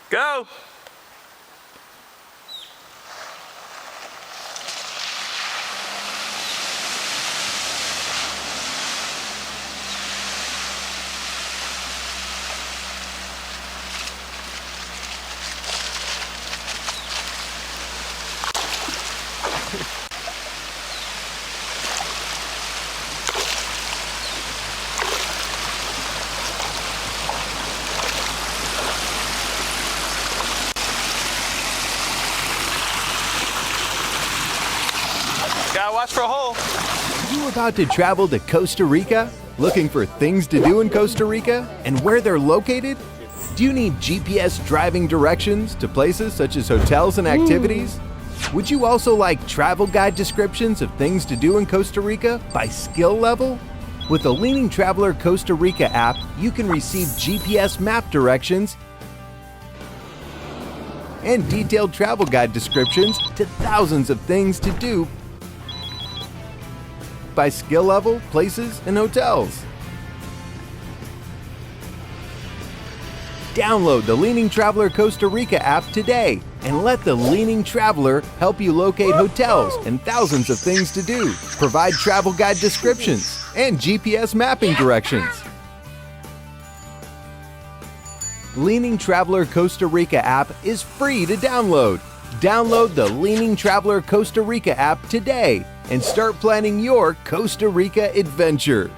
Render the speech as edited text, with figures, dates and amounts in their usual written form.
Go! Gotta watch for a hole. You about to travel to Costa Rica? Looking for things to do in Costa Rica and where they're located? Do you need GPS driving directions to places such as hotels and activities? Would you also like travel guide descriptions of things to do in Costa Rica by skill level? With the LeaningTraveler Costa Rica app, you can receive GPS map directions and detailed travel guide descriptions to thousands of things to do by skill level, places, and hotels. Download the LeaningTraveler Costa Rica app today and let the LeaningTraveler help you locate hotels and thousands of things to do, provide travel guide descriptions, and GPS mapping directions. LeaningTraveler Costa Rica app is free to download. Download the LeaningTraveler Costa Rica app today and start planning your Costa Rica adventure.